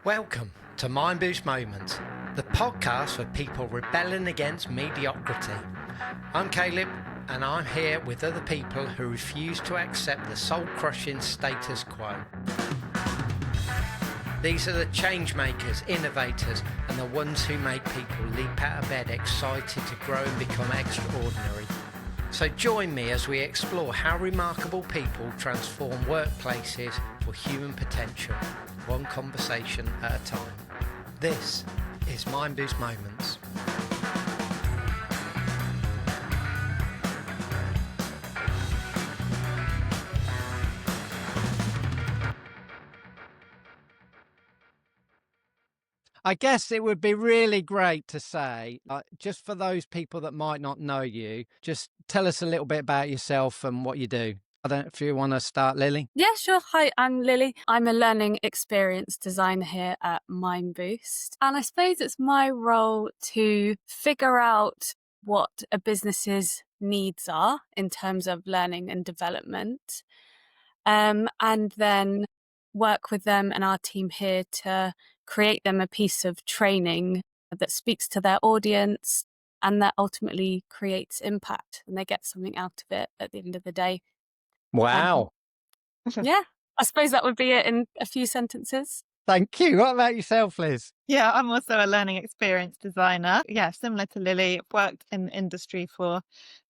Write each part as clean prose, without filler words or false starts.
Welcome to Mindboost Moments, the podcast for people rebelling against mediocrity. I'm Caleb, and I'm here with other people who refuse to accept the soul-crushing status quo. These are the change makers, innovators, and the ones who make people leap out of bed excited to grow and become extraordinary. So join me as we explore how remarkable people transform workplaces for human potential, one conversation at a time. This is Mindboost Moments. I guess it would be really great to say, just for those people that might not know you, just tell us a little bit about yourself and what you do. I don't know if you want to start, Lily. Yeah, sure. Hi, I'm Lily. I'm a learning experience designer here at mindboost. And I suppose it's my role to figure out what a business's needs are in terms of learning and development, and then work with them and our team here to create them a piece of training that speaks to their audience and that ultimately creates impact and they get something out of it at the end of the day. Wow. Yeah, I suppose that would be it in a few sentences. Thank you. What about yourself, Liz? Yeah, I'm also a learning experience designer. Yeah, similar to Lily, I've worked in the industry for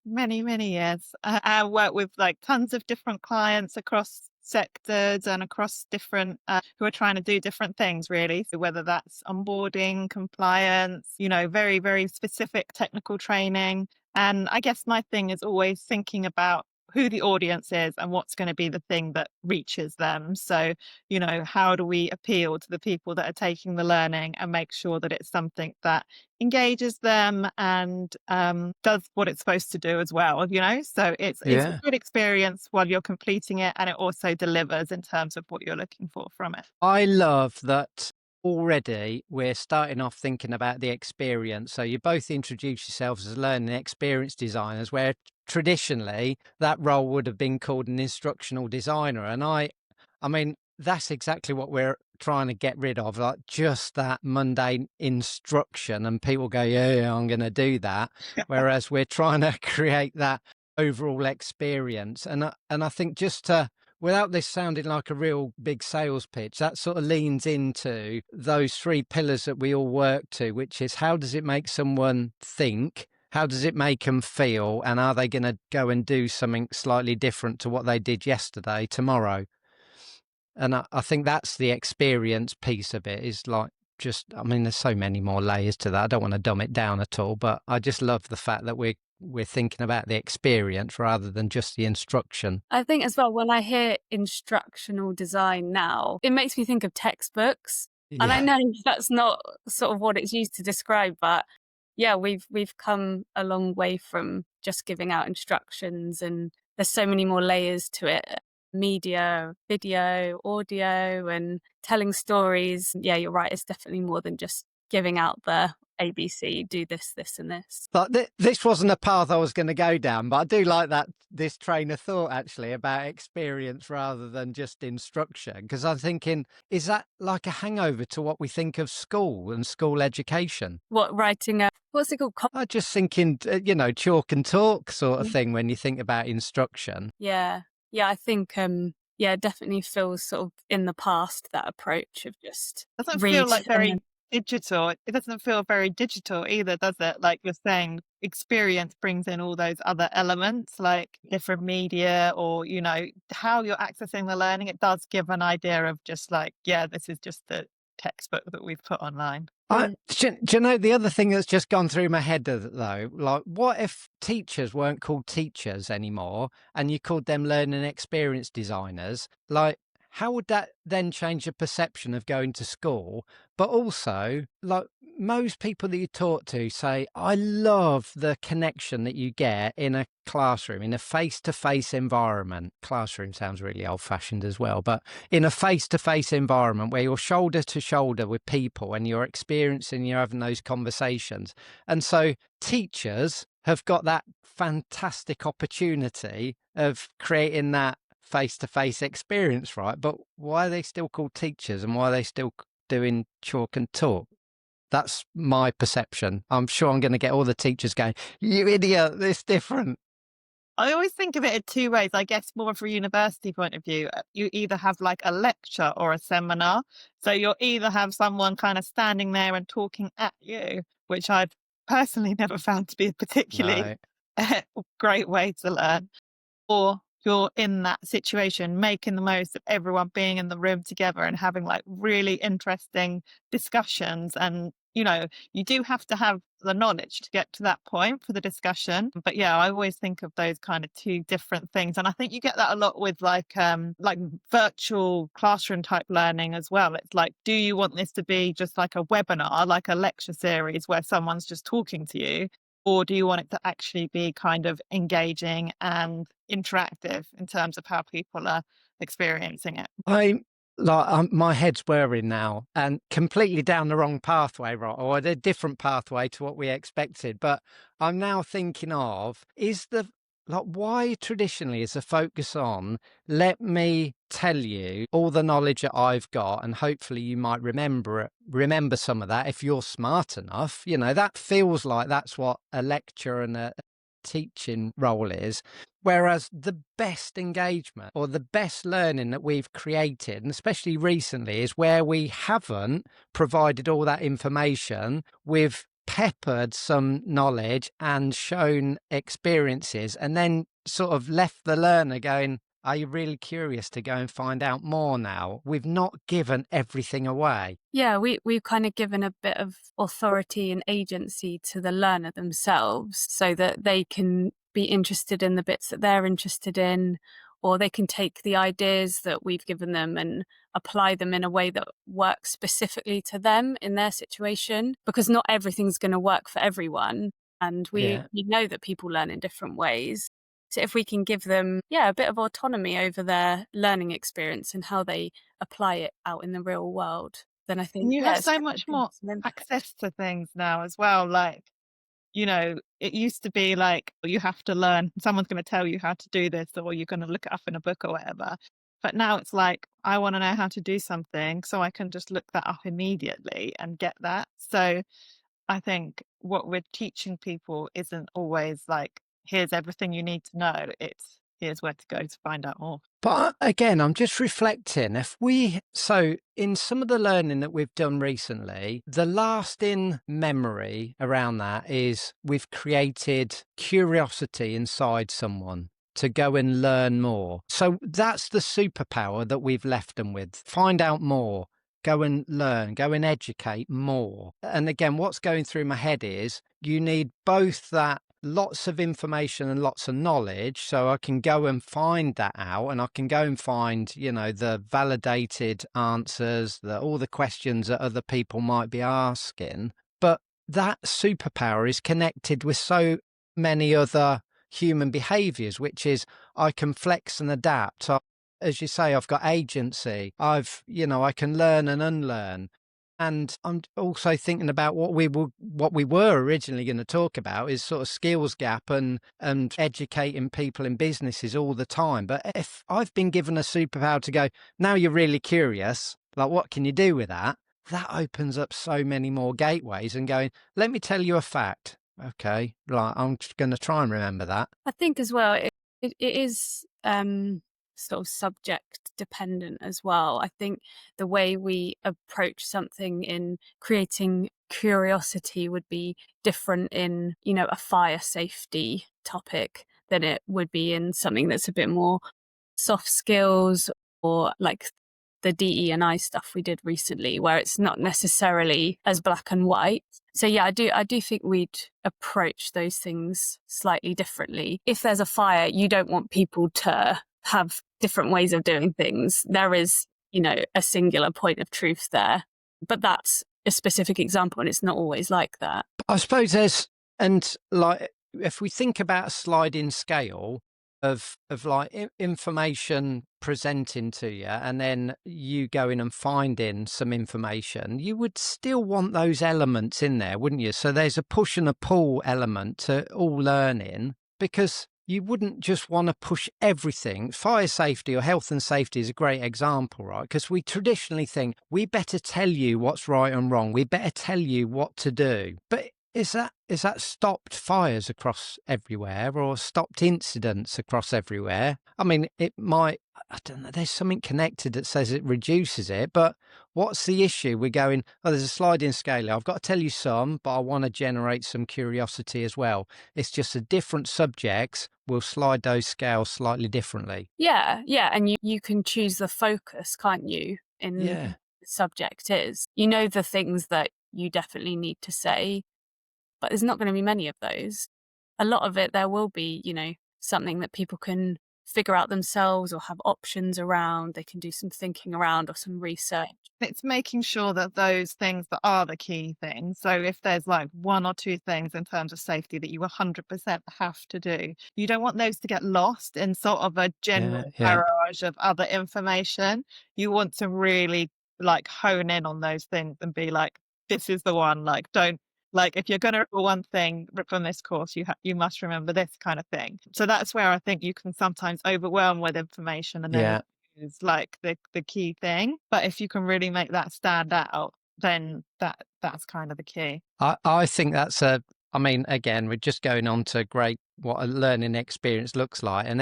many, many years. I work with tons of different clients across sectors and across different who are trying to do different things, really. So whether that's onboarding, compliance, very, very specific technical training. And I guess my thing is always thinking about who the audience is and what's going to be the thing that reaches them. So, how do we appeal to the people that are taking the learning and make sure that it's something that engages them and does what it's supposed to do as well, So it's a good experience while you're completing it, and it also delivers in terms of what you're looking for from it. I love that already we're starting off thinking about the experience. So you both introduce yourselves as learning experience designers, where traditionally that role would have been called an instructional designer. And I mean, that's exactly what we're trying to get rid of, like just that mundane instruction. And people go, yeah, I'm going to do that. Whereas we're trying to create that overall experience. And I think just to, without this sounding like a real big sales pitch, that sort of leans into those three pillars that we all work to, which is how does it make someone think? How does it make them feel? And are they going to go and do something slightly different to what they did yesterday, tomorrow? And I think that's the experience piece of it, is like just, I mean, there's so many more layers to that. I don't want to dumb it down at all, but I just love the fact that we're thinking about the experience rather than just the instruction. I think as well, when I hear instructional design now, it makes me think of textbooks. Yeah. And I know that's not sort of what it's used to describe, but yeah, we've come a long way from just giving out instructions, and there's so many more layers to it. Media, video, audio, and telling stories. Yeah, you're right. It's definitely more than just giving out the ABC, do this, this, and this. But this wasn't a path I was going to go down, but I do like this train of thought actually about experience rather than just instruction, because I'm thinking, is that like a hangover to what we think of school and school education? What, writing a, what's it called? I'm just thinking, chalk and talk sort of thing when you think about instruction. Yeah, I think it definitely feels sort of in the past, that approach of just doesn't feel like very digital. It doesn't feel very digital either, does it? Like you're saying, experience brings in all those other elements, like different media or, how you're accessing the learning. It does give an idea of just this is just the textbook that we've put online. Do you know the other thing that's just gone through my head though? Like, what if teachers weren't called teachers anymore and you called them learning experience designers? Like, how would that then change the perception of going to school? But also, like, most people that you talk to say, I love the connection that you get in a classroom, in a face-to-face environment. Classroom sounds really old-fashioned as well, but in a face-to-face environment where you're shoulder to shoulder with people and you're experiencing, you're having those conversations. And so teachers have got that fantastic opportunity of creating that face-to-face experience, right? But why are they still called teachers, and why are they still doing chalk and talk. That's my perception. I'm sure I'm going to get all the teachers going, "You idiot, it's different." I always think of it in two ways. I guess more from a university point of view, you either have like a lecture or a seminar. So you'll either have someone kind of standing there and talking at you, which I've personally never found to be a particularly No. great way to learn, or you're in that situation, making the most of everyone being in the room together and having like really interesting discussions. And, you do have to have the knowledge to get to that point for the discussion. But yeah, I always think of those kind of two different things. And I think you get that a lot with like virtual classroom type learning as well. It's like, do you want this to be just like a webinar, like a lecture series where someone's just talking to you? Or do you want it to actually be kind of engaging and interactive in terms of how people are experiencing it? My head's whirring now and completely down the wrong pathway, right? Or a different pathway to what we expected. But I'm now thinking of, why traditionally is the focus on, let me tell you all the knowledge that I've got, and hopefully you might remember some of that if you're smart enough. That feels like that's what a lecture and a teaching role is. Whereas the best engagement or the best learning that we've created, and especially recently, is where we haven't provided all that information. We've peppered some knowledge and shown experiences, and then sort of left the learner going, are you really curious to go and find out more now? We've not given everything away. Yeah, we've kind of given a bit of authority and agency to the learner themselves so that they can be interested in the bits that they're interested in, or they can take the ideas that we've given them and apply them in a way that works specifically to them in their situation, because not everything's going to work for everyone. And we know that people learn in different ways. So if we can give them, a bit of autonomy over their learning experience and how they apply it out in the real world, then I think And you have it's so definitely much been more some impact. access to things now as well. Like, it used to be like, you have to learn, someone's going to tell you how to do this, or you're going to look it up in a book or whatever. But now it's like, I want to know how to do something, so I can just look that up immediately and get that. So I think what we're teaching people isn't always like, here's everything you need to know. It's here's where to go to find out more. But again, I'm just reflecting, so in some of the learning that we've done recently, the lasting memory around that is we've created curiosity inside someone to go and learn more. So that's the superpower that we've left them with. Find out more, go and learn, go and educate more. And again, what's going through my head is you need both that lots of information and lots of knowledge, so I can go and find that out, and I can go and find, the validated answers, all the questions that other people might be asking. But that superpower is connected with so many other human behaviors, which is I can flex and adapt. As you say, I've got agency. I can learn and unlearn. And I'm also thinking about what we were originally going to talk about is sort of skills gap and educating people in businesses all the time. But if I've been given a superpower to go, now you're really curious, like what can you do with that? That opens up so many more gateways and going, let me tell you a fact. Okay, like I'm just going to try and remember that. I think as well, it is sort of subject dependent as well. I think the way we approach something in creating curiosity would be different in, a fire safety topic than it would be in something that's a bit more soft skills, or like the DE&I stuff we did recently, where it's not necessarily as black and white. So yeah, I do think we'd approach those things slightly differently. If there's a fire, you don't want people to have different ways of doing things. There is, a singular point of truth there, but that's a specific example, and it's not always like that. I suppose if we think about a sliding scale of like information presenting to you, and then you going and finding some information, you would still want those elements in there, wouldn't you? So there's a push and a pull element to all learning, because you wouldn't just want to push everything. Fire safety or health and safety is a great example, right? Because we traditionally think we better tell you what's right and wrong. We better tell you what to do. But is that stopped fires across everywhere or stopped incidents across everywhere? I mean, it might, I don't know, there's something connected that says it reduces it, but what's the issue? We're going, oh, there's a sliding scale here. I've got to tell you some, but I want to generate some curiosity as well. It's just the different subjects will slide those scales slightly differently. Yeah, yeah. And you can choose the focus, can't you, in Yeah. the subject is. You know the things that you definitely need to say, but there's not going to be many of those. A lot of it, there will be, something that people can figure out themselves or have options around. They can do some thinking around or some research. It's making sure that those things that are the key things. So if there's like one or two things in terms of safety that you 100% have to do, you don't want those to get lost in sort of a Yeah. general Yeah. barrage of other information. You want to really like hone in on those things and be like, this is the one. Like, don't like if you're going to remember one thing from this course, you must remember this kind of thing. So that's where I think you can sometimes overwhelm with information and then Yeah. is like the key thing. But if you can really make that stand out, then that's kind of the key. I think I mean, again, we're just going on to what a learning experience looks like. And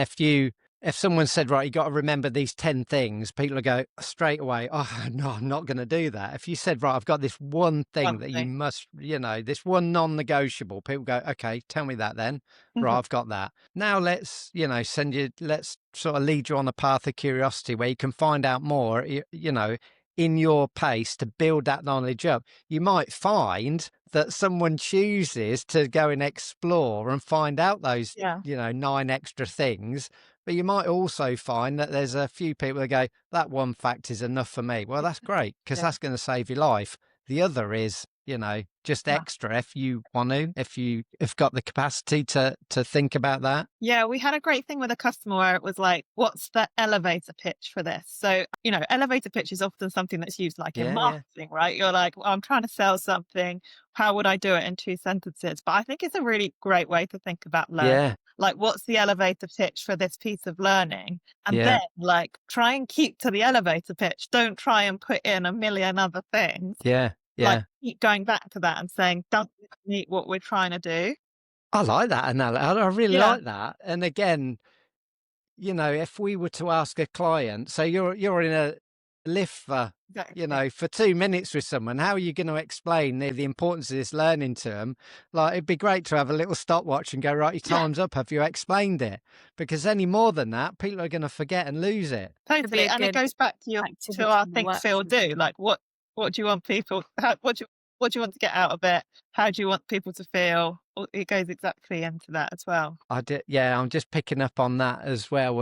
if someone said, right, you got to remember these 10 things, people will go straight away, oh, no, I'm not going to do that. If you said, right, I've got this one thing One that you thing. must, this one non-negotiable, people go, okay, tell me that then. Right, I've got that. Now let's sort of lead you on a path of curiosity where you can find out more, in your pace to build that knowledge up. You might find that someone chooses to go and explore and find out those, Yeah. 9 extra things. But you might also find that there's a few people that go, that one fact is enough for me. Well, that's great because Yeah. that's going to save your life. The other is, just Yeah. extra if you want to, if you have got the capacity to think about that. Yeah, we had a great thing with a customer where it was like, what's the elevator pitch for this? So, elevator pitch is often something that's used like in Yeah, yeah, marketing, right? You're like, well, I'm trying to sell something. How would I do it in 2 sentences? But I think it's a really great way to think about learning. yeah, Like, what's the elevator pitch for this piece of learning? And yeah, then, like, try and keep to the elevator pitch. Don't try and put in a million other things. yeah, Like, yeah. keep going back to that and saying, does this meet what we're trying to do? I like that analogy. I really Yeah, like that. And again, if we were to ask a client, so you're in a lift for, exactly. for 2 minutes with someone, how are you going to explain the importance of this learning to them? Like, it'd be great to have a little stopwatch and go, right, your Yeah. time's up. Have you explained it? Because any more than that, people are going to forget and lose it. Could be Totally, a and it good goes back to activity our in the think, feel, workshop. do. Like, what do you want people? What do you want to get out of it? How do you want people to feel? It goes exactly into that as well. Yeah, I'm just picking up on that as well.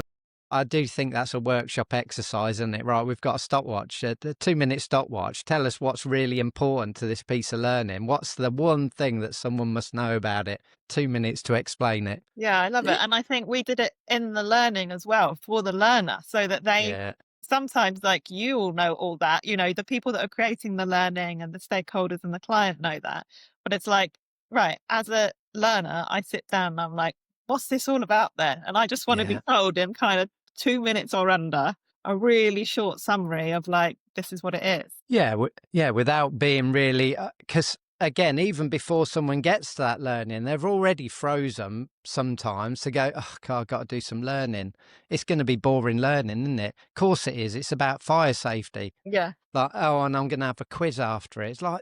I do think that's a workshop exercise, isn't it? Right, we've got a stopwatch, the 2-minute stopwatch. Tell us what's really important to this piece of learning. What's the one thing that someone must know about it? 2 minutes to explain it. Yeah, I love it, and I think we did it in the learning as well for the learner, so that they Yeah, sometimes like you all know all that. The people that are creating the learning and the stakeholders and the client know that, but it's like, right, as a learner, I sit down and I'm like, what's this all about then? And I just want to be yeah. told in kind of 2 minutes or under a really short summary of like, this is what it is. Yeah, without being really, because again, even before someone gets to that learning, they're already frozen sometimes to go, oh, God, I've got to do some learning. It's going to be boring learning, isn't it? Of course it is. It's about fire safety. Yeah. Like, oh, and I'm going to have a quiz after it. It's like,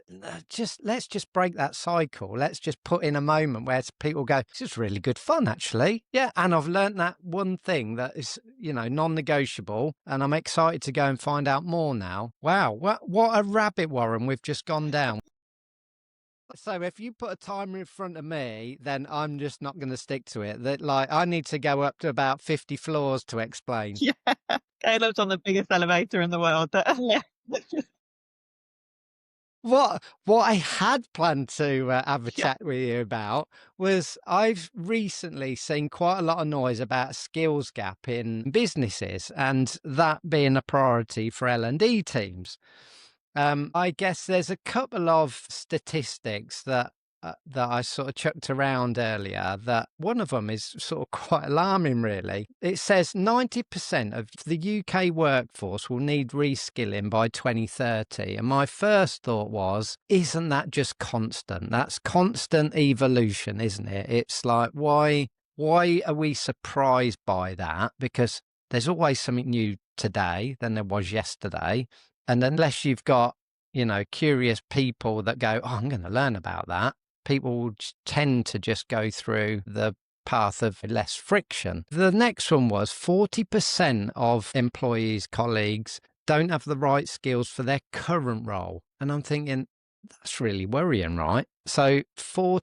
let's just break that cycle. Let's just put in a moment where people go, this is really good fun, actually. Yeah. And I've learned that one thing that is, non-negotiable. And I'm excited to go and find out more now. Wow. What a rabbit warren we've just gone down. So if you put a timer in front of me, then I'm just not going to stick to it. That like I need to go up to about 50 floors to explain. Yeah. Caleb's on the biggest elevator in the world. What I had planned to have a Yeah. chat with you about was I've recently seen quite a lot of noise about a skills gap in businesses and that being a priority for L&D teams. I guess there's a couple of statistics that that I sort of chucked around earlier, that one of them is sort of quite alarming, really. It says 90% of the UK workforce will need reskilling by 2030. And my first thought was, isn't that just constant? That's constant evolution, isn't it? It's like, why are we surprised by that? Because there's always something new today than there was yesterday. And unless you've got, curious people that go, oh, I'm going to learn about that, people will tend to just go through the path of less friction. The next one was 40% of employees, colleagues, don't have the right skills for their current role. And I'm thinking, that's really worrying, right? So 4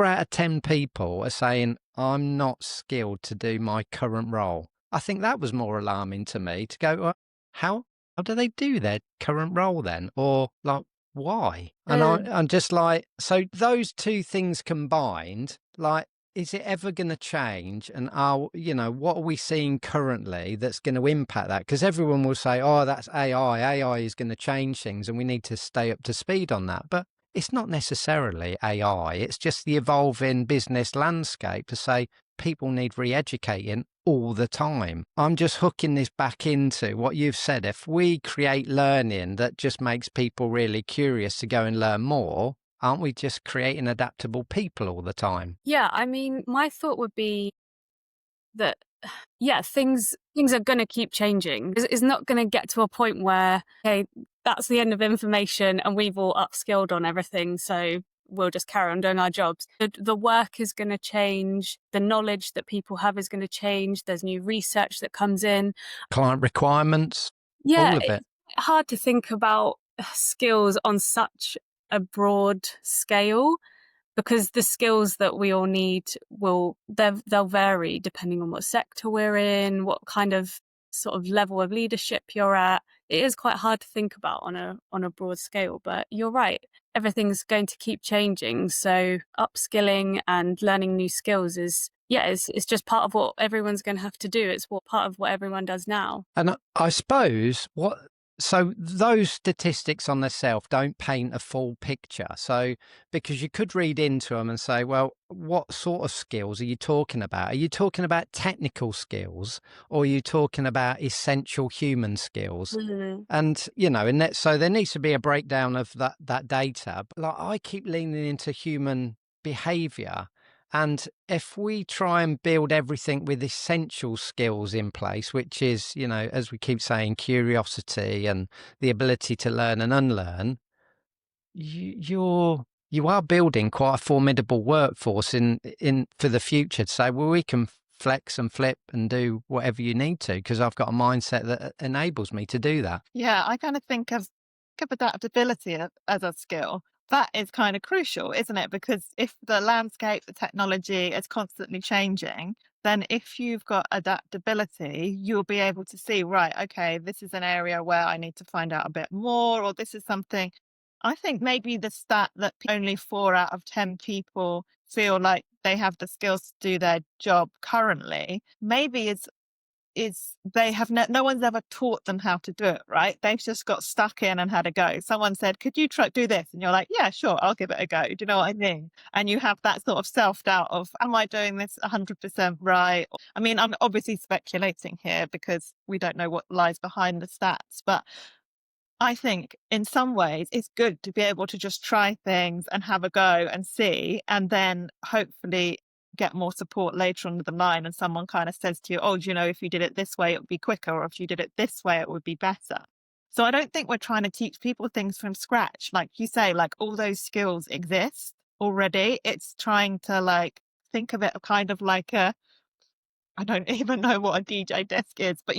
out of 10 people are saying, I'm not skilled to do my current role. I think that was more alarming to me, to go, well, how do they do their current role then? Or like, why? And I'm just like, so those two things combined, like, is it ever going to change? And what are we seeing currently that's going to impact that? Because everyone will say, oh, that's AI. AI is going to change things and we need to stay up to speed on that. But it's not necessarily AI. It's just the evolving business landscape to say people need re-educating all the time. I'm just hooking this back into what you've said. If we create learning that just makes people really curious to go and learn more, aren't we just creating adaptable people all the time? Yeah, I mean, my thought would be that, yeah, things are going to keep changing. It's not going to get to a point where, okay, that's the end of information and we've all upskilled on everything, so we'll just carry on doing our jobs. The work is going to change. The knowledge that people have is going to change. There's new research that comes in. Client requirements, Yeah, all of it. it's hard to think about skills on such a broad scale, because the skills that we all need they'll vary depending on what sector we're in, what kind of sort of level of leadership you're at. It is quite hard to think about on a broad scale, but you're right. Everything's going to keep changing. So upskilling and learning new skills it's just part of what everyone's going to have to do. It's part of what everyone does now. And I suppose so those statistics on themselves don't paint a full picture. So, because you could read into them and say, well, what sort of skills are you talking about? Are you talking about technical skills, or are you talking about essential human skills? Mm-hmm. And, so there needs to be a breakdown of that data. But like, I keep leaning into human behavior. And if we try and build everything with essential skills in place, which is, as we keep saying, curiosity and the ability to learn and unlearn, you are building quite a formidable workforce in for the future to say, well, we can flex and flip and do whatever you need to, because I've got a mindset that enables me to do that. Yeah, I kind of think of adaptability as a skill. That is kind of crucial, isn't it? Because if the landscape, the technology is constantly changing, then if you've got adaptability, you'll be able to see, right, okay, this is an area where I need to find out a bit more, or this is something. I think maybe the stat that only 4 out of 10 people feel like they have the skills to do their job currently, maybe is they have no one's ever taught them how to do it, right? They've just got stuck in and had a go. Someone said, could you do this? And you're like, yeah, sure, I'll give it a go. Do you know what I mean? And you have that sort of self-doubt of, am I doing this 100% right? I mean, I'm obviously speculating here because we don't know what lies behind the stats, but I think in some ways it's good to be able to just try things and have a go and see, and then hopefully get more support later on the line, and someone kind of says to you, oh, do you know, if you did it this way, it would be quicker, or if you did it this way, it would be better. So I don't think we're trying to teach people things from scratch. Like you say, like all those skills exist already. It's trying to think of it kind of like I don't even know what a DJ desk is, but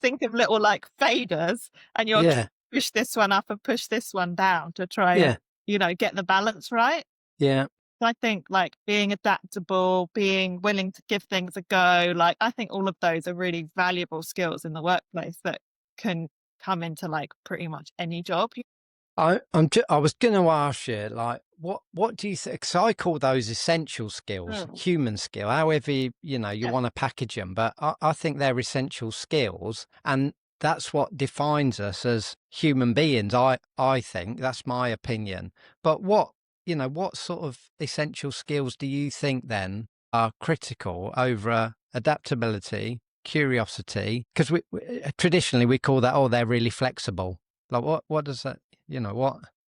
think of little faders, and you're Yeah. push this one up and push this one down to try Yeah. and, get the balance right. Yeah. So I think being adaptable, being willing to give things a go, I think all of those are really valuable skills in the workplace that can come into pretty much any job. I was going to ask you, what do you think? Because I call those essential skills, human skill, however you want to package them. But I think they're essential skills, and that's what defines us as human beings. I think that's my opinion. But what what sort of essential skills do you think then are critical over adaptability, curiosity? Because traditionally we call that, oh, they're really flexible. Like what does that,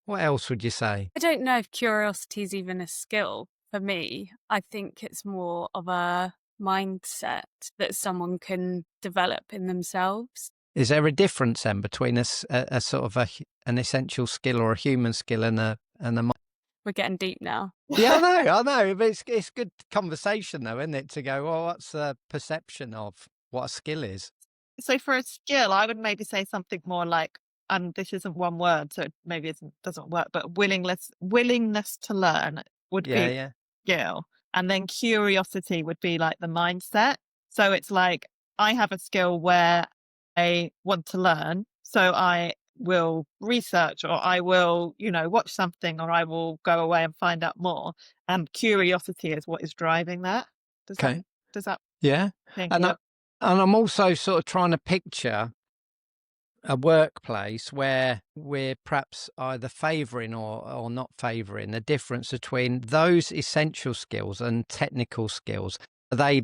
what else would you say? I don't know if curiosity is even a skill for me. I think it's more of a mindset that someone can develop in themselves. Is there a difference then between a sort of an essential skill or a human skill and a We're getting deep now. Yeah, I know, but it's good conversation though, isn't it? To go, well, what's the perception of what a skill is? So for a skill, I would maybe say something more like, and this isn't one word, so maybe it doesn't work, but willingness to learn would Yeah, be yeah. skill. And then curiosity would be like the mindset. So it's like, I have a skill where I want to learn. So I will research, or I will, watch something, or I will go away and find out more. And curiosity is what is driving that. Does that, Okay. does that Yeah. think And of? I'm also sort of trying to picture a workplace where we're perhaps either favouring or not favouring the difference between those essential skills and technical skills. Are they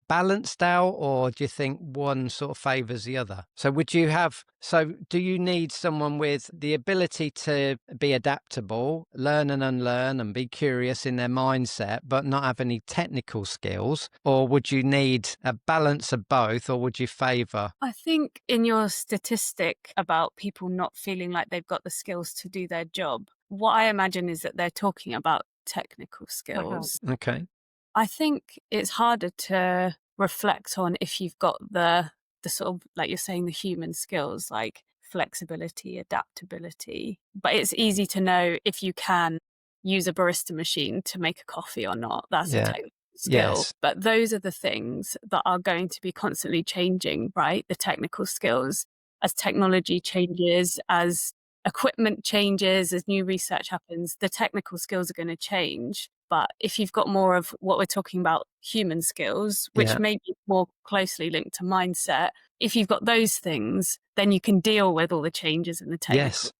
balanced out, or do you think one sort of favours the other? So do you need someone with the ability to be adaptable, learn and unlearn and be curious in their mindset, but not have any technical skills? Or would you need a balance of both, or would you favour? I think in your statistic about people not feeling like they've got the skills to do their job, what I imagine is that they're talking about technical skills. Okay. I think it's harder to reflect on if you've got the sort of, like you're saying, the human skills like flexibility, adaptability. But it's easy to know if you can use a barista machine to make a coffee or not. That's a Yeah. technical skill. Yes. But those are the things that are going to be constantly changing, right? The technical skills, as technology changes, as equipment changes, as new research happens, the technical skills are going to change. But if you've got more of what we're talking about, human skills, which Yeah. may be more closely linked to mindset, if you've got those things, then you can deal with all the changes in the technical Yes.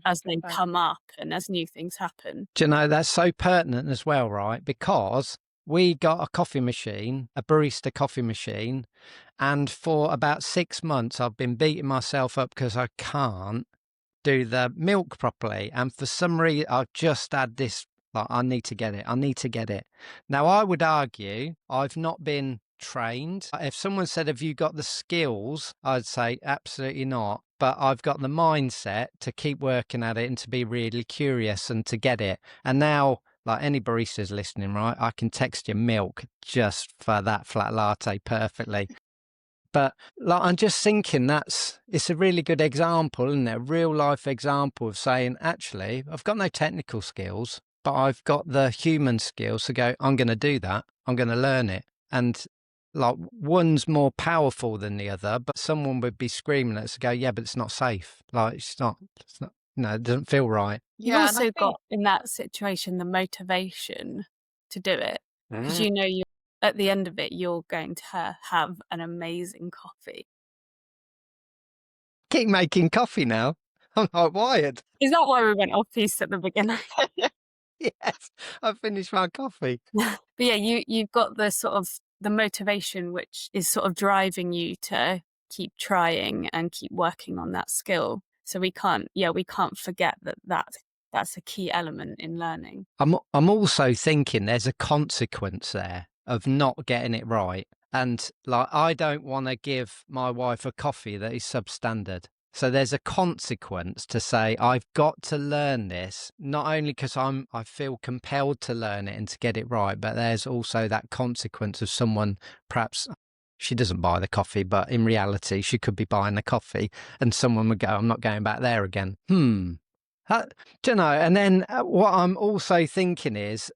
as they 100%. come up and as new things happen. Do you know, that's so pertinent as well, right? Because we got a coffee machine, a barista coffee machine, and for about 6 months, I've been beating myself up because I can't do the milk properly. And for some reason, I've just had this, like, I need to get it. I need to get it. Now, I would argue I've not been trained. If someone said, have you got the skills? I'd say absolutely not. But I've got the mindset to keep working at it and to be really curious and to get it. And now, like any barista's listening, right, I can text you milk just for that flat latte perfectly. But like, I'm just thinking it's a really good example, isn't it? A real life example of saying, actually, I've got no technical skills, but I've got the human skills to go, I'm going to do that. I'm going to learn it. And like, one's more powerful than the other, but someone would be screaming at us to go, yeah, but it's not safe. Like, it's not, no, it doesn't feel right. You've Yeah, and I also think got in that situation the motivation to do it because you know you at the end of it you're going to have an amazing coffee. Keep making coffee now. I'm like wired. Is that why we went off piece at the beginning? Yes, I've finished my coffee. But yeah, you've got the sort of the motivation which is sort of driving you to keep trying and keep working on that skill. So we can't forget that's a key element in learning. I'm also thinking there's a consequence there of not getting it right. And like, I don't want to give my wife a coffee that is substandard. So there's a consequence to say, I've got to learn this, not only because I feel compelled to learn it and to get it right, but there's also that consequence of someone, perhaps she doesn't buy the coffee, but in reality, she could be buying the coffee and someone would go, I'm not going back there again. Do you know, and then what I'm also thinking is,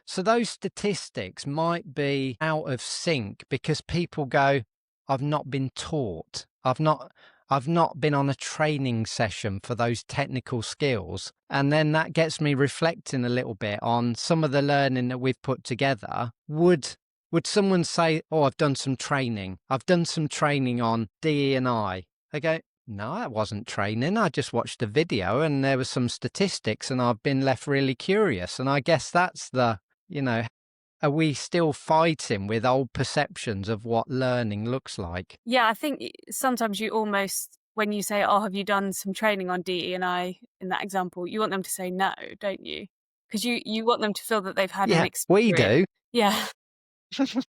so those statistics might be out of sync because people go, I've not been taught. I've not been on a training session for those technical skills. And then that gets me reflecting a little bit on some of the learning that we've put together. Would someone say, oh, I've done some training. I've done some training on DE&I. They go, no, that wasn't training. I just watched a video and there was some statistics and I've been left really curious. And I guess that's you know, are we still fighting with old perceptions of what learning looks like? Yeah, I think sometimes you almost, when you say, "Oh, have you done some training on DE&I?" in that example, you want them to say no, don't you? Because you want them to feel that they've had an Yeah, we experience. do. Yeah.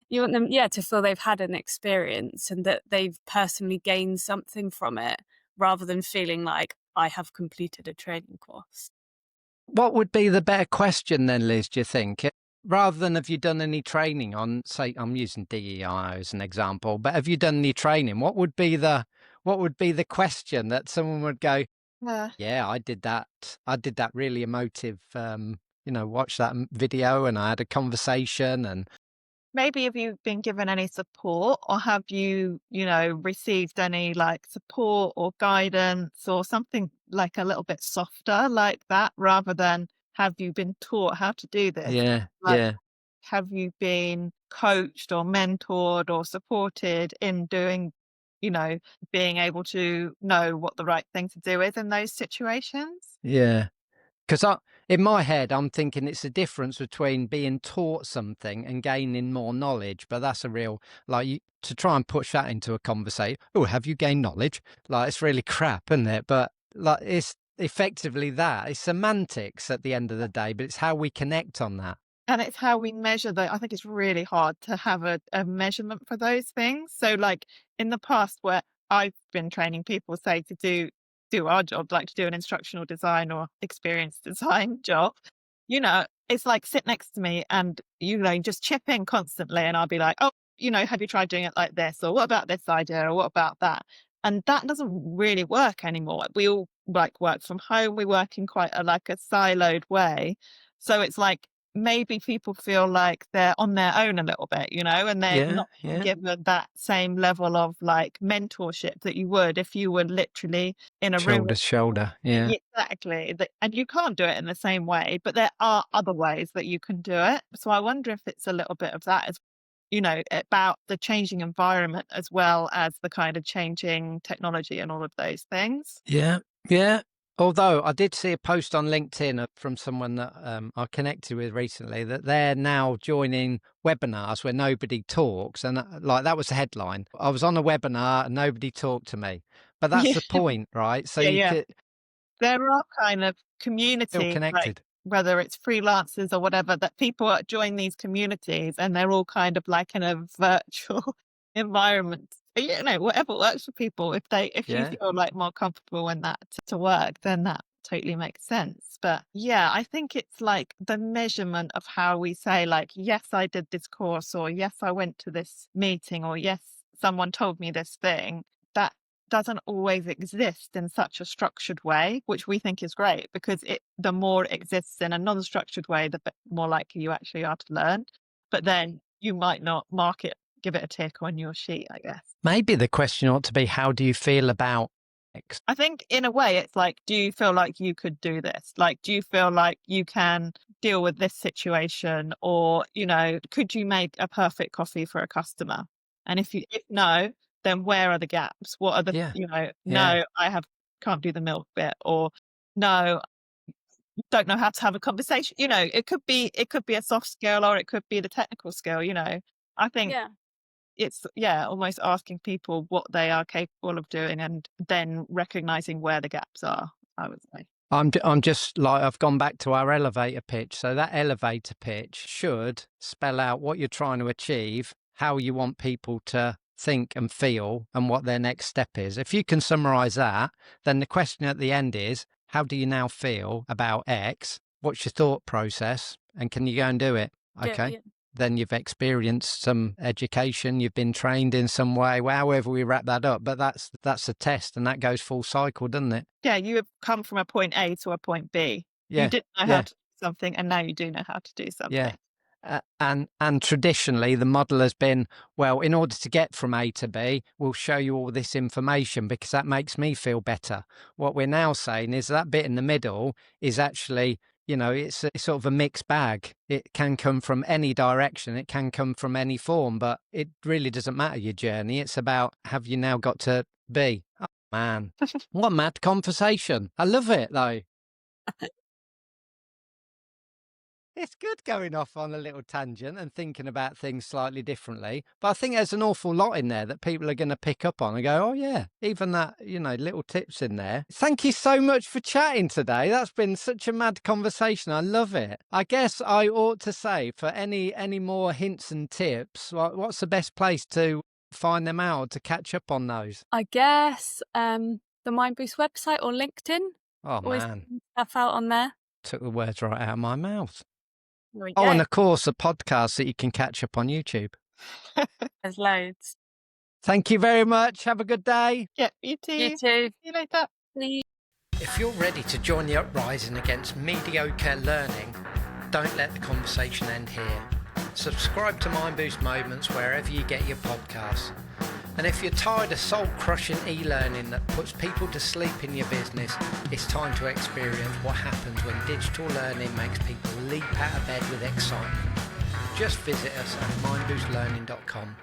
You want them, yeah, to feel they've had an experience and that they've personally gained something from it, rather than feeling like, "I have completed a training course." What would be the better question then, Liz, do you think? Rather than have you done any training on, say, I'm using DEI as an example, but have you done any training? What would be the question that someone would go, Yeah. yeah, I did that. I did that really emotive, watch that video and I had a conversation and Maybe have you been given any support, or have you, received any like support or guidance or something like a little bit softer like that, rather than have you been taught how to do this? yeah, Like, yeah, have you been coached or mentored or supported in doing, you know, being able to know what the right thing to do is in those situations? yeah. Because in my head, I'm thinking it's a difference between being taught something and gaining more knowledge. But that's a real, to try and push that into a conversation. Oh, have you gained knowledge? Like, it's really crap, isn't it? But like, it's effectively that. It's semantics at the end of the day, but it's how we connect on that. And it's how we measure I think it's really hard to have a measurement for those things. So like in the past where I've been training people, say, to do our job, like to do an instructional design or experience design job, it's like sit next to me and just chip in constantly and I'll be like, oh, have you tried doing it like this? Or what about this idea? Or what about that? And that doesn't really work anymore. We all like work from home, we work in quite a siloed way. So it's like maybe people feel like they're on their own a little bit, and they're Yeah, not being yeah. given that same level of like mentorship that you would if you were literally in a room Shoulder with to shoulder. Yeah. yeah, exactly. And you can't do it in the same way, but there are other ways that you can do it. So I wonder if it's a little bit of that as about the changing environment as well as the kind of changing technology and all of those things. Yeah, yeah. Although I did see a post on LinkedIn from someone that I connected with recently that they're now joining webinars where nobody talks, and like that was the headline. I was on a webinar and nobody talked to me, but that's Yeah, the point, right? So yeah, you yeah. could There are kind of feel communities, like connected. whether it's freelancers or whatever, that people join these communities and they're all kind of like in a virtual environment. Whatever works for people. If you Yeah, feel like more comfortable in that to work, then that totally makes sense. But yeah, I think it's like the measurement of how we say like, yes, I did this course, or yes, I went to this meeting, or yes, someone told me this thing. That doesn't always exist in such a structured way, which we think is great because the more it exists in a non-structured way, the more likely you actually are to learn. But then you might not give it a tick on your sheet, I guess. maybe the question ought to be, how do you feel about X? I think in a way it's like, do you feel like you could do this? Like, do you feel like you can deal with this situation? Or, could you make a perfect coffee for a customer? And if no, then where are the gaps? What are Yeah, yeah. no, can't do the milk bit, or no, don't know how to have a conversation. It could be a soft skill or it could be the technical skill. I think Yeah. it's, yeah, almost asking people what they are capable of doing and then recognizing where the gaps are, I would say. I'm just like, I've gone back to our elevator pitch. So that elevator pitch should spell out what you're trying to achieve, how you want people to think and feel, and what their next step is. If you can summarize that, then the question at the end is, how do you now feel about X? What's your thought process? And can you go and do it? Yeah, Okay. yeah. Then you've experienced some education, you've been trained in some way, however we wrap that up. But that's a test, and that goes full cycle, doesn't it? Yeah, you have come from a point A to a point B. You Yeah, didn't know how yeah. to do something and now you do know how to do Yeah. something. And traditionally, the model has been, well, in order to get from A to B, we'll show you all this information because that makes me feel better. What we're now saying is that bit in the middle is actually, it's sort of a mixed bag. It can come from any direction. It can come from any form, but it really doesn't matter your journey. It's about, have you now got to B? Man, what a mad conversation. I love it, though. It's good going off on a little tangent and thinking about things slightly differently. But I think there's an awful lot in there that people are going to pick up on and go, oh, yeah, even that, little tips in there. Thank you so much for chatting today. That's been such a mad conversation. I love it. I guess I ought to say, for any more hints and tips, what's the best place to find them out, to catch up on those? I guess the Mindboost website or LinkedIn. Oh, Always man. stuff out on there. Took the words right out of my mouth. There we Oh, go. and of course, a podcast that you can catch up on YouTube. There's loads. Thank you very much. Have a good day. Yeah, you too. You too. See you later. If you're ready to join the uprising against mediocre learning, don't let the conversation end here. Subscribe to Mind Boost Moments wherever you get your podcasts. And if you're tired of soul-crushing e-learning that puts people to sleep in your business, it's time to experience what happens when digital learning makes people leap out of bed with excitement. Just visit us at mindboostlearning.com.